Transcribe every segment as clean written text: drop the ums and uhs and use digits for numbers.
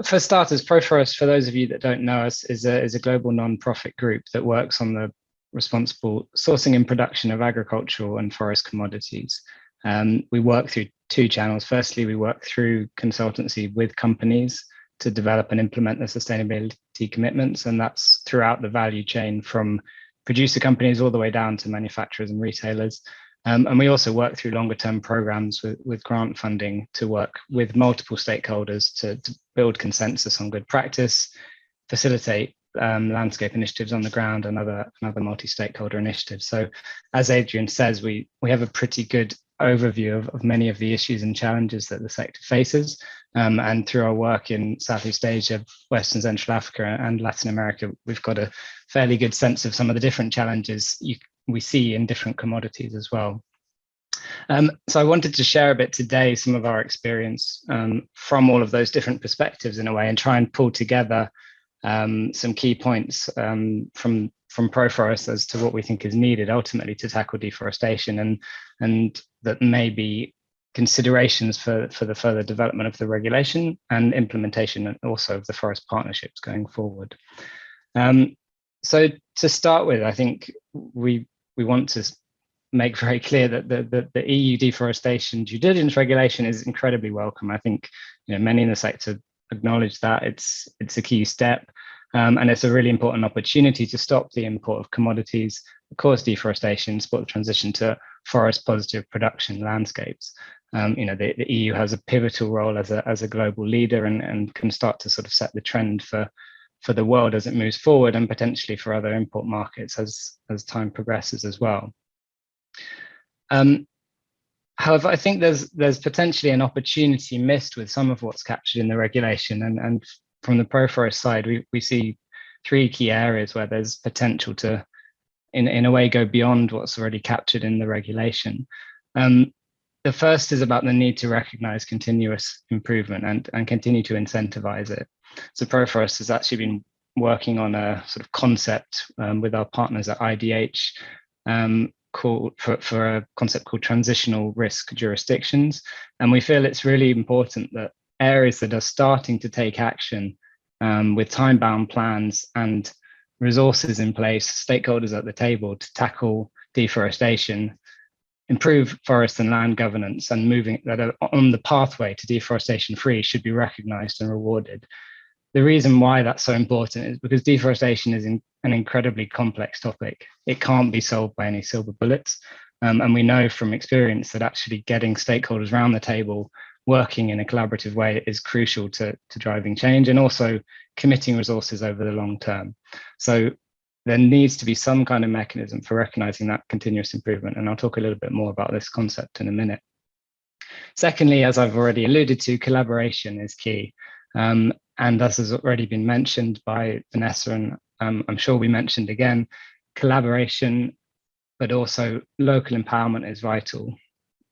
For starters, Proforest, for those of you that don't know us, is a global non-profit group that works on the responsible sourcing and production of agricultural and forest commodities. We work through two channels. Firstly, we work through consultancy with companies to develop and implement the sustainability commitments, and that's throughout the value chain from producer companies all the way down to manufacturers and retailers. And we also work through longer term programs with grant funding to work with multiple stakeholders to build consensus on good practice, facilitate landscape initiatives on the ground and other multi-stakeholder initiatives. So as Adrian says, we have a pretty good overview of many of the issues and challenges that the sector faces. And through our work in Southeast Asia, Western Central Africa and Latin America, we've got a fairly good sense of some of the different challenges we see in different commodities as well. So I wanted to share a bit today some of our experience from all of those different perspectives in a way, and try and pull together some key points from Proforest as to what we think is needed ultimately to tackle deforestation, and that may be considerations for the further development of the regulation and implementation, and also of the forest partnerships going forward. So to start with, I think we want to make very clear that the EU deforestation due diligence regulation is incredibly welcome. I think many in the sector acknowledge that it's a key step, and it's a really important opportunity to stop the import of commodities that cause deforestation, support the transition to forest positive production landscapes. The EU has a pivotal role as a global leader and can start to sort of set the trend for the world as it moves forward, and potentially for other import markets as time progresses as well. However, I think there's potentially an opportunity missed with some of what's captured in the regulation, and from the Proforest side, we see three key areas where there's potential to, in a way, go beyond what's already captured in the regulation. The first is about the need to recognize continuous improvement and continue to incentivize it. So Proforest has actually been working on a sort of concept with our partners at IDH for a concept called transitional risk jurisdictions. And we feel it's really important that areas that are starting to take action with time-bound plans and resources in place, stakeholders at the table to tackle deforestation, improve forest and land governance, and moving that are on the pathway to deforestation free should be recognized and rewarded. The reason why that's so important is because deforestation is an incredibly complex topic. It can't be solved by any silver bullets. And we know from experience that actually getting stakeholders around the table working in a collaborative way is crucial to driving change, and also committing resources over the long term. So there needs to be some kind of mechanism for recognizing that continuous improvement. And I'll talk a little bit more about this concept in a minute. Secondly, as I've already alluded to, collaboration is key. And as has already been mentioned by Vanessa, and I'm sure we mentioned again, collaboration, but also local empowerment is vital.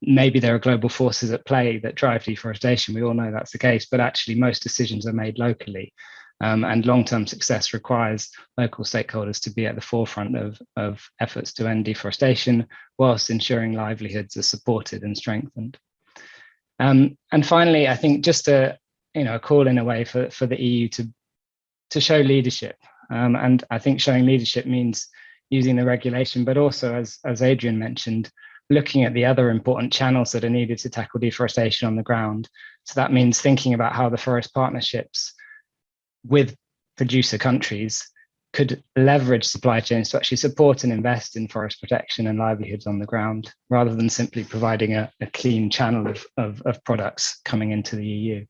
Maybe there are global forces at play that drive deforestation. We all know that's the case, but actually most decisions are made locally. And long-term success requires local stakeholders to be at the forefront of efforts to end deforestation, whilst ensuring livelihoods are supported and strengthened. And finally, I think just a call in a way for the EU to show leadership. And I think showing leadership means using the regulation, but also, as Adrian mentioned, looking at the other important channels that are needed to tackle deforestation on the ground. So that means thinking about how the forest partnerships with producer countries could leverage supply chains to actually support and invest in forest protection and livelihoods on the ground, rather than simply providing a clean channel of products coming into the EU.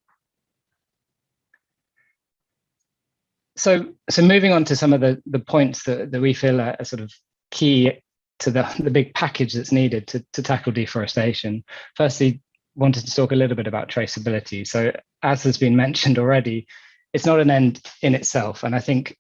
So moving on to some of the points that we feel are sort of key to the big package that's needed to tackle deforestation. Firstly, wanted to talk a little bit about traceability. So as has been mentioned already, it's not an end in itself. And I think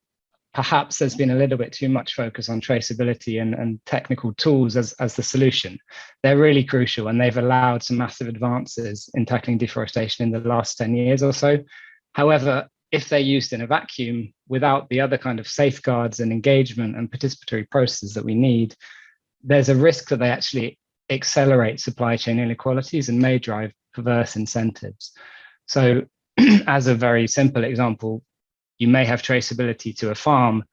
perhaps there's been a little bit too much focus on traceability and technical tools as the solution. They're really crucial, and they've allowed some massive advances in tackling deforestation in the last 10 years or so. However, if they're used in a vacuum without the other kind of safeguards and engagement and participatory processes that we need, there's a risk that they actually accelerate supply chain inequalities and may drive perverse incentives. So as a very simple example, you may have traceability to a farm,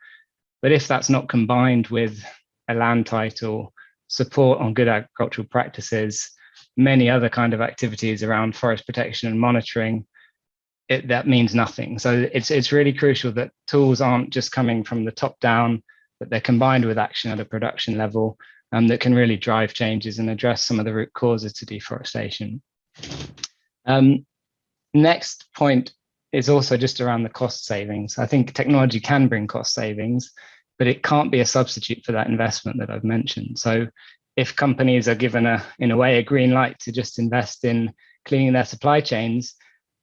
but if that's not combined with a land title, support on good agricultural practices, many other kind of activities around forest protection and monitoring, that means nothing. So it's really crucial that tools aren't just coming from the top down, but they're combined with action at a production level that can really drive changes and address some of the root causes to deforestation. Next point is also just around the cost savings. I think technology can bring cost savings, but it can't be a substitute for that investment that I've mentioned. So if companies are given in a way, a green light to just invest in cleaning their supply chains,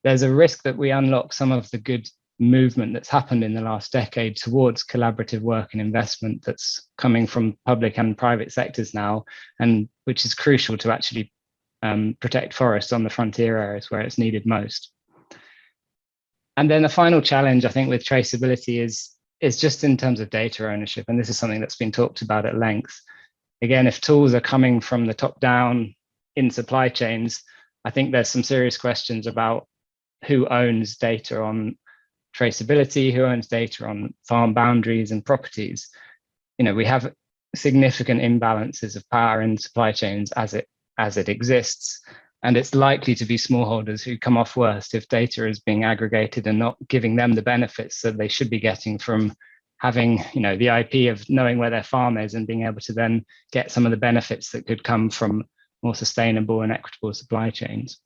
there's a risk that we unlock some of the good movement that's happened in the last decade towards collaborative work and investment that's coming from public and private sectors now, and which is crucial to actually protect forests on the frontier areas where it's needed most. And then the final challenge, I think, with traceability is just in terms of data ownership. And this is something that's been talked about at length. Again, if tools are coming from the top down in supply chains, I think there's some serious questions about who owns data on traceability, who owns data on farm boundaries and properties. We have significant imbalances of power in supply chains as it exists. And it's likely to be smallholders who come off worst if data is being aggregated and not giving them the benefits that they should be getting from having, the IP of knowing where their farm is and being able to then get some of the benefits that could come from more sustainable and equitable supply chains.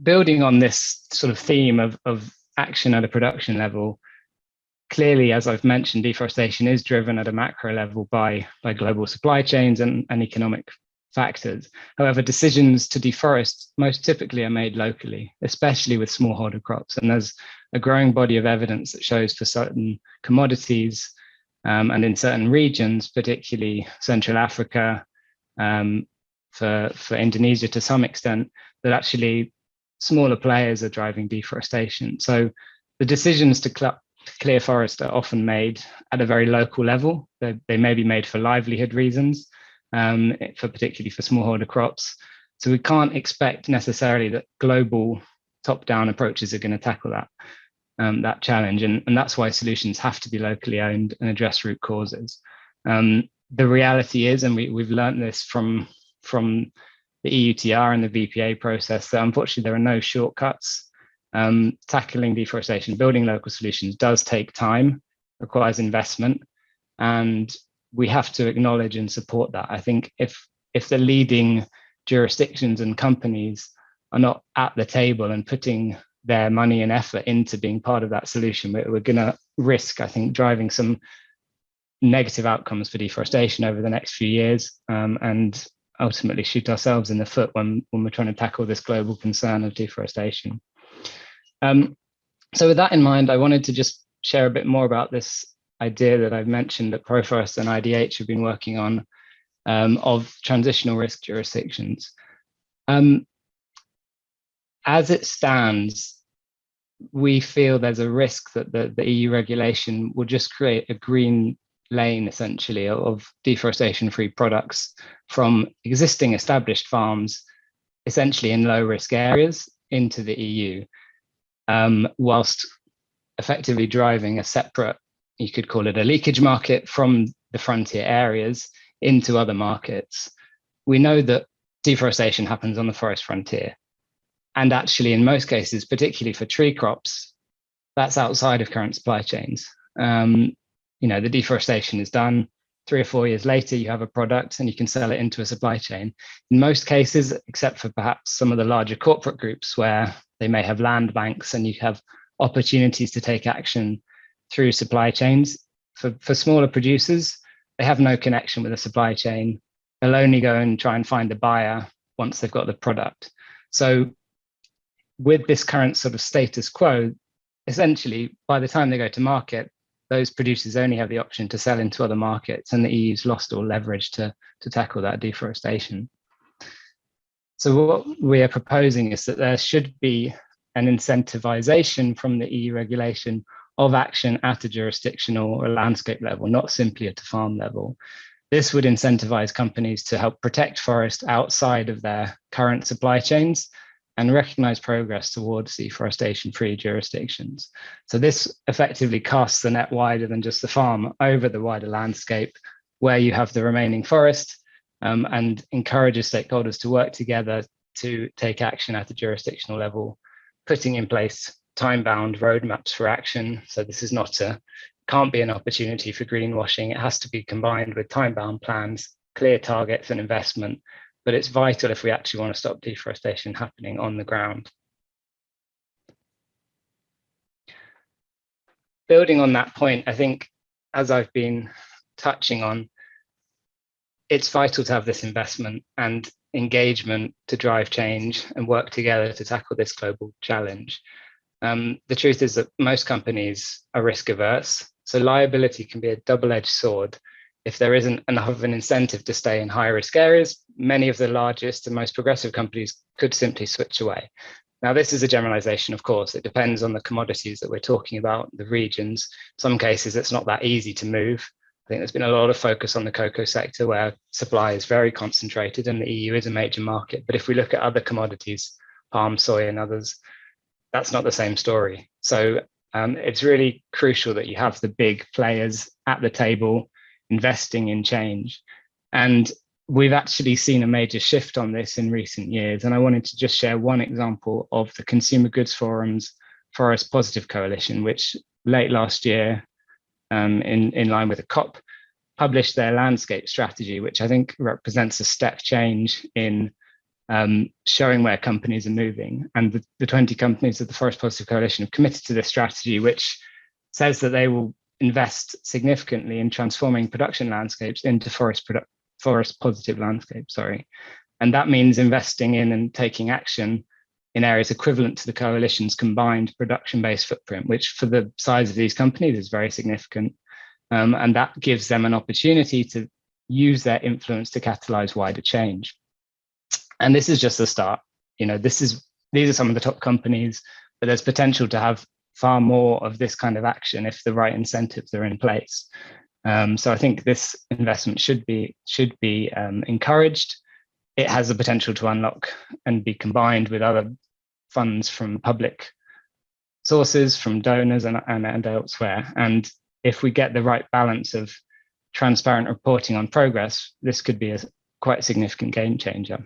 Building on this sort of theme of action at a production level, clearly, as I've mentioned, deforestation is driven at a macro level by global supply chains and economic factors. However, decisions to deforest most typically are made locally, especially with smallholder crops. And there's a growing body of evidence that shows for certain commodities and in certain regions, particularly Central Africa, for Indonesia to some extent, that actually smaller players are driving deforestation. So the decisions to clear forest are often made at a very local level. They may be made for livelihood reasons, particularly for smallholder crops. So we can't expect necessarily that global top-down approaches are going to tackle that challenge. And that's why solutions have to be locally owned and address root causes. The reality is, and we've learned this from the EUTR and the VPA process, that unfortunately there are no shortcuts. Tackling deforestation, building local solutions does take time, requires investment, and we have to acknowledge and support that. I think if the leading jurisdictions and companies are not at the table and putting their money and effort into being part of that solution, we're going to risk, I think, driving some negative outcomes for deforestation over the next few years, and ultimately shoot ourselves in the foot when we're trying to tackle this global concern of deforestation. So with that in mind, I wanted to just share a bit more about this idea that I've mentioned that Proforest and IDH have been working on, of transitional risk jurisdictions. As it stands, we feel there's a risk that the EU regulation will just create a green lane, essentially, of deforestation-free products from existing established farms, essentially in low-risk areas, into the EU. Whilst effectively driving a separate, you could call it a leakage market, from the frontier areas into other markets. We know that deforestation happens on the forest frontier. And actually, in most cases, particularly for tree crops, that's outside of current supply chains. The deforestation is done. 3 or 4 years later, you have a product and you can sell it into a supply chain. In most cases, except for perhaps some of the larger corporate groups where they may have land banks and you have opportunities to take action through supply chains. For smaller producers, they have no connection with the supply chain. They'll only go and try and find a buyer once they've got the product. So with this current sort of status quo, essentially, by the time they go to market, those producers only have the option to sell into other markets, and the EU's lost all leverage to tackle that deforestation. So what we are proposing is that there should be an incentivization from the EU regulation of action at a jurisdictional or landscape level, not simply at a farm level. This would incentivize companies to help protect forest outside of their current supply chains and recognize progress towards deforestation-free jurisdictions. So this effectively casts the net wider than just the farm over the wider landscape where you have the remaining forest, and encourages stakeholders to work together to take action at the jurisdictional level, putting in place time-bound roadmaps for action. So this is can't be an opportunity for greenwashing. It has to be combined with time-bound plans, clear targets and investment, but it's vital if we actually want to stop deforestation happening on the ground. Building on that point, I think, as I've been touching on, it's vital to have this investment and engagement to drive change and work together to tackle this global challenge. The truth is that most companies are risk averse, so liability can be a double-edged sword. If there isn't enough of an incentive to stay in high risk areas, many of the largest and most progressive companies could simply switch away. Now, this is a generalization, of course. It depends on the commodities that we're talking about, the regions. In some cases, it's not that easy to move. I think there's been a lot of focus on the cocoa sector where supply is very concentrated and the EU is a major market. But if we look at other commodities, palm, soy, and others, that's not the same story. So it's really crucial that you have the big players at the table investing in change. And we've actually seen a major shift on this in recent years. And I wanted to just share one example of the Consumer Goods Forum's Forest Positive Coalition, which late last year, in line with the COP, published their landscape strategy, which I think represents a step change in showing where companies are moving. And the 20 companies of the Forest Positive Coalition have committed to this strategy, which says that they will invest significantly in transforming production landscapes into forest positive landscapes, And that means investing in and taking action in areas equivalent to the coalition's combined production-based footprint, which for the size of these companies is very significant. And that gives them an opportunity to use their influence to catalyze wider change. And this is just the start. These are some of the top companies, but there's potential to have far more of this kind of action if the right incentives are in place. So I think this investment should be encouraged. It has the potential to unlock and be combined with other funds from public sources, from donors and elsewhere. And if we get the right balance of transparent reporting on progress, this could be a quite significant game changer.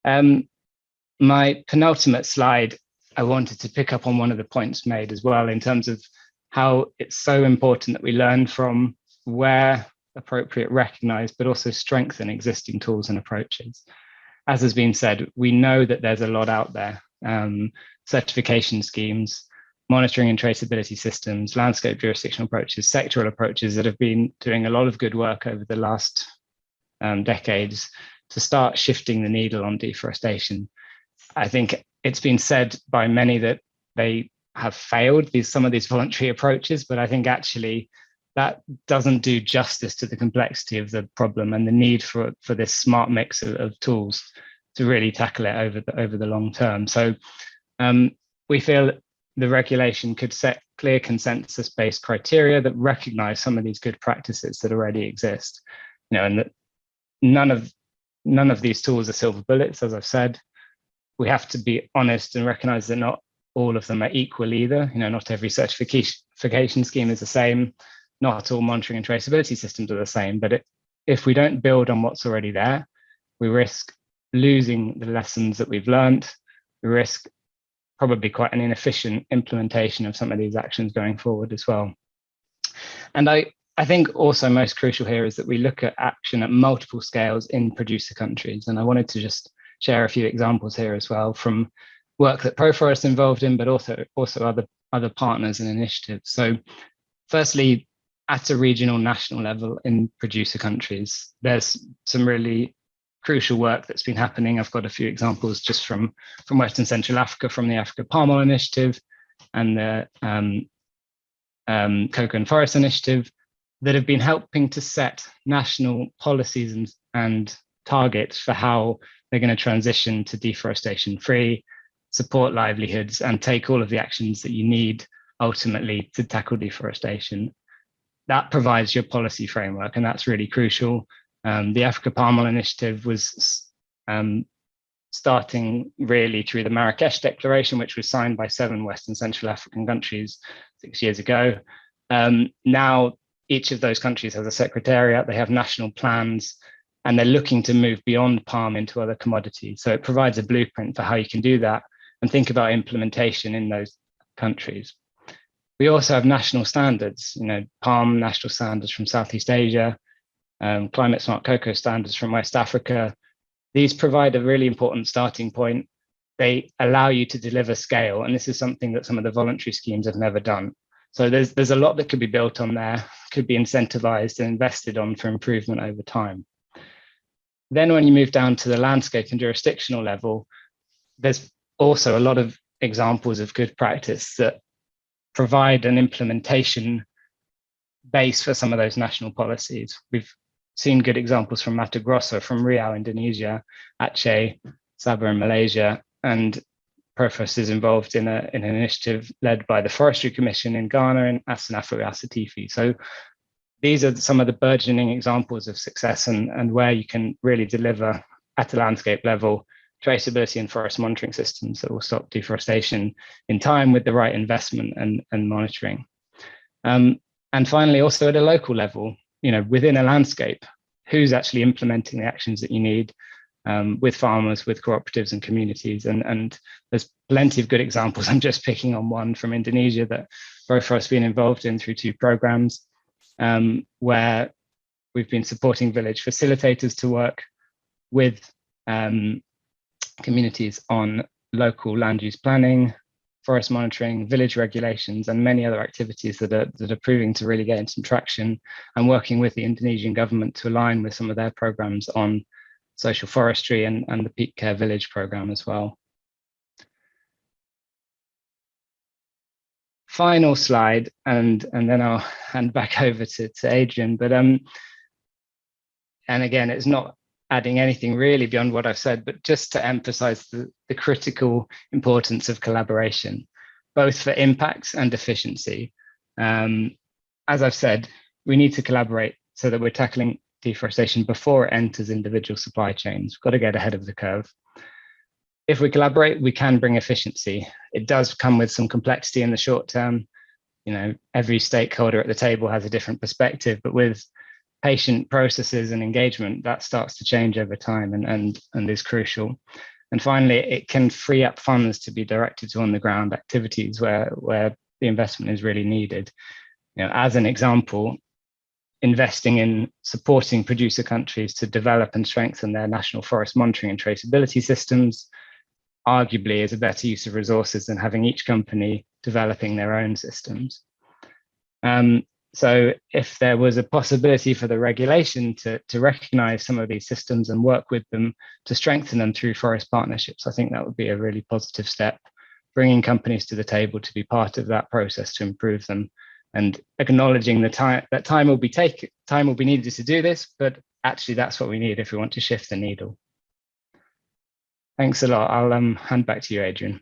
My penultimate slide, I wanted to pick up on one of the points made as well in terms of how it's so important that we learn from where appropriate, recognize, but also strengthen existing tools and approaches. As has been said, we know that there's a lot out there, certification schemes, monitoring and traceability systems, landscape jurisdictional approaches, sectoral approaches that have been doing a lot of good work over the last decades to start shifting the needle on deforestation. I think it's been said by many that they have failed, some of these voluntary approaches, but I think actually that doesn't do justice to the complexity of the problem and the need for this smart mix of tools to really tackle it over the long term. So we feel the regulation could set clear consensus-based criteria that recognize some of these good practices that already exist, and that none of these tools are silver bullets, as I've said. We have to be honest and recognize that not all of them are equal either. Not every certification scheme is the same. Not all monitoring and traceability systems are the same. But if we don't build on what's already there, we risk losing the lessons that we've learned. We risk probably quite an inefficient implementation of some of these actions going forward as well. And I think also most crucial here is that we look at action at multiple scales in producer countries. And I wanted to just share a few examples here as well from work that Proforest involved in, but also other partners and initiatives. So firstly, at a regional, national level in producer countries, there's some really crucial work that's been happening. I've got a few examples just from Western Central Africa, from the Africa Palm Oil Initiative and the Cocoa and Forest Initiative, that have been helping to set national policies and targets for how they're going to transition to deforestation free, support livelihoods, and take all of the actions that you need ultimately to tackle deforestation. that provides your policy framework, and that's really crucial. The Africa Palm Oil Initiative was starting really through the Marrakesh Declaration, which was signed by 7 West and Central African countries 6 years ago. Now, each of those countries has a secretariat, they have national plans, and they're looking to move beyond palm into other commodities. So it provides a blueprint for how you can do that and think about implementation in those countries. We also have national standards, palm national standards from Southeast Asia, climate smart cocoa standards from West Africa. These provide a really important starting point. They allow you to deliver scale, and this is something that some of the voluntary schemes have never done. So there's a lot that could be built on there, could be incentivized and invested on for improvement over time. Then when you move down to the landscape and jurisdictional level, there's also a lot of examples of good practice that provide an implementation base for some of those national policies. We've seen good examples from Mato Grosso, from Riau, Indonesia, Aceh, Sabah in Malaysia, and Proforest is involved in an initiative led by the Forestry Commission in Ghana and Asanafu Asatifi. So these are some of the burgeoning examples of success and where you can really deliver at a landscape level traceability and forest monitoring systems that will stop deforestation in time with the right investment and monitoring. And finally, also at a local level, within a landscape, who's actually implementing the actions that you need with farmers, with cooperatives and communities. And there's plenty of good examples. I'm just picking on one from Indonesia that Proforest has been involved in through 2 programs where we've been supporting village facilitators to work with communities on local land use planning, forest monitoring, village regulations, and many other activities that are proving to really gain some traction, and working with the Indonesian government to align with some of their programs on social forestry and the Peak Care Village program as well. Final slide, and then I'll hand back over to Adrian. But and again, it's not adding anything really beyond what I've said, but just to emphasize the critical importance of collaboration, both for impacts and efficiency. As I've said, we need to collaborate so that we're tackling deforestation before it enters individual supply chains. We've got to get ahead of the curve. If we collaborate, we can bring efficiency. It does come with some complexity in the short term. Every stakeholder at the table has a different perspective, but with patient processes and engagement, that starts to change over time and is crucial. And finally, it can free up funds to be directed to on-the-ground activities where the investment is really needed. As an example, investing in supporting producer countries to develop and strengthen their national forest monitoring and traceability systems arguably is a better use of resources than having each company developing their own systems. So if there was a possibility for the regulation to recognize some of these systems and work with them to strengthen them through forest partnerships, I think that would be a really positive step, bringing companies to the table to be part of that process to improve them, and acknowledging the time will be needed to do this, but actually that's what we need if we want to shift the needle. Thanks a lot. I'll hand back to you, Adrian.